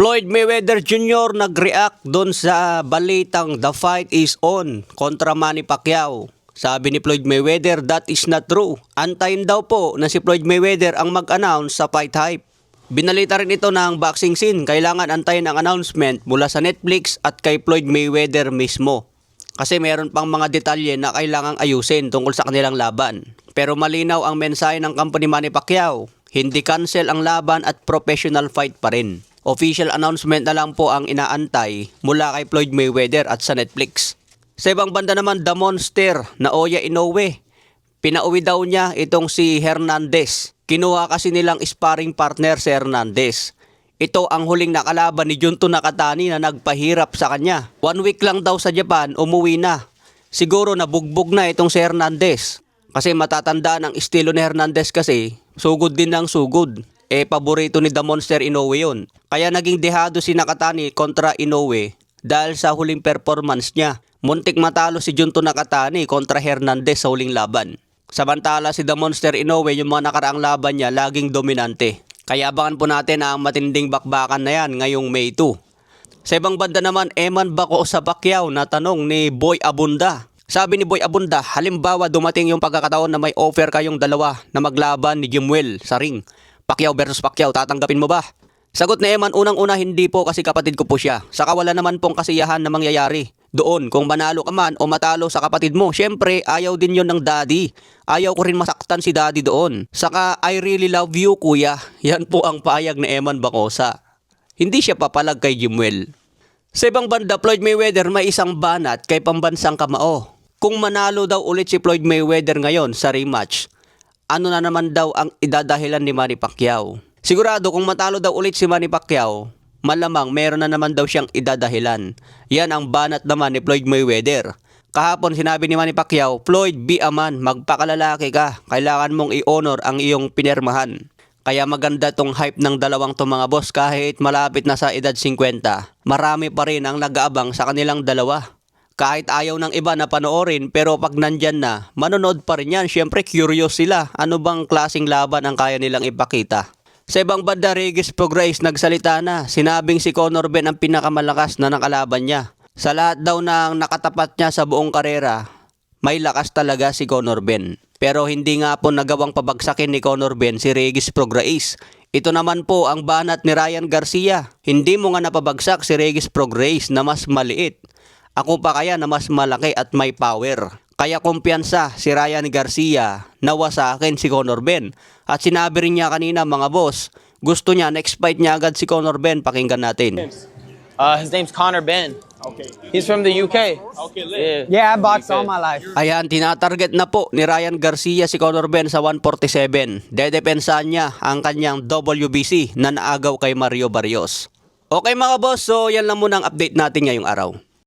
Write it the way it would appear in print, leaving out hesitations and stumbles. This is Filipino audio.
Floyd Mayweather Jr. nag-react doon sa balitang the fight is on kontra Manny Pacquiao. Sabi ni Floyd Mayweather, that is not true. Antayin daw po na si Floyd Mayweather ang mag-announce sa Fight Hype. Binalita rin ito ng boxing scene, kailangan antayin ang announcement mula sa Netflix at kay Floyd Mayweather mismo. Kasi meron pang mga detalye na kailangang ayusin tungkol sa kanilang laban. Pero malinaw ang mensahe ng company Manny Pacquiao, hindi cancel ang laban at professional fight pa rin. Official announcement na lang po ang inaantay mula kay Floyd Mayweather at sa Netflix. Sa ibang banda naman, The Monster na Oya Inoue. Pinauwi daw niya itong si Hernandez. Kinuha kasi nilang sparring partner si Hernandez. Ito ang huling nakalaban ni Junto Nakatani na nagpahirap sa kanya. 1 week lang daw sa Japan, umuwi na. Siguro nabugbog na itong si Hernandez. Kasi matatandaan ang estilo ni Hernandez kasi, sugod din ng sugod. Paborito ni The Monster Inoue yun. Kaya naging dehado si Nakatani kontra Inoue dahil sa huling performance niya. Muntik matalo si Junto Nakatani kontra Hernandez sa huling laban. Samantala si The Monster Inoue, yung mga nakaraang laban niya, laging dominante. Kaya abangan po natin ang matinding bakbakan na yan ngayong May 2. Sa ibang banda naman, Eman Baco sa Pacquiao na tanong ni Boy Abunda. Sabi ni Boy Abunda, halimbawa dumating yung pagkakataon na may offer kayong dalawa na maglaban ni Jimwell sa ring. Pacquiao versus Pacquiao, tatanggapin mo ba? Sagot ni Eman, unang-una hindi po kasi kapatid ko po siya. Saka wala naman pong kasiyahan na mangyayari doon. Kung manalo ka man o matalo sa kapatid mo, syempre ayaw din yon ng daddy. Ayaw ko rin masaktan si daddy doon. Saka I really love you kuya. Yan po ang payag ni Eman Bacosa. Hindi siya papalag kay Jimwell. Sa ibang banda, Floyd Mayweather may isang banat kay pambansang kamao. Kung manalo daw ulit si Floyd Mayweather ngayon sa rematch, ano na naman daw ang idadahilan ni Manny Pacquiao? Sigurado kung matalo daw ulit si Manny Pacquiao, malamang meron na naman daw siyang idadahilan. Yan ang banat naman ni Floyd Mayweather. Kahapon sinabi ni Manny Pacquiao, Floyd, be a man, magpakalalaki ka. Kailangan mong i-honor ang iyong pinirmahan. Kaya maganda tong hype ng dalawang to mga boss kahit malapit na sa edad 50. Marami pa rin ang nag-aabang sa kanilang dalawa. Kahit ayaw ng iba na panoorin, pero pag nandyan na, manonood pa rin yan. Siyempre curious sila, ano bang klaseng laban ang kaya nilang ipakita. Sa ibang banda, Regis Prograis nagsalita na. Sinabing si Conor Ben ang pinakamalakas na nakalaban niya. Sa lahat daw ng nakatapat niya sa buong karera, may lakas talaga si Conor Ben. Pero hindi nga po nagawang pabagsakin ni Conor Ben si Regis Prograis. Ito naman po ang banat ni Ryan Garcia. Hindi mo nga napabagsak si Regis Prograis na mas maliit. Ako pa kaya na mas malaki at may power. Kaya kumpiyansa si Ryan Garcia, nawa sa akin si Conor Ben. At sinabi rin niya kanina mga boss, gusto niya next fight niya agad si Conor Ben. Pakinggan natin. His name's Conor Ben. Okay. He's from the UK. Okay, Yeah. Yeah, I boxed all my life. Ayan, tinatarget na po ni Ryan Garcia si Conor Ben sa 147. Dedepensahan niya ang kanyang WBC na naagaw kay Mario Barrios. Okay mga boss, so yan lang muna ang update natin ngayong araw.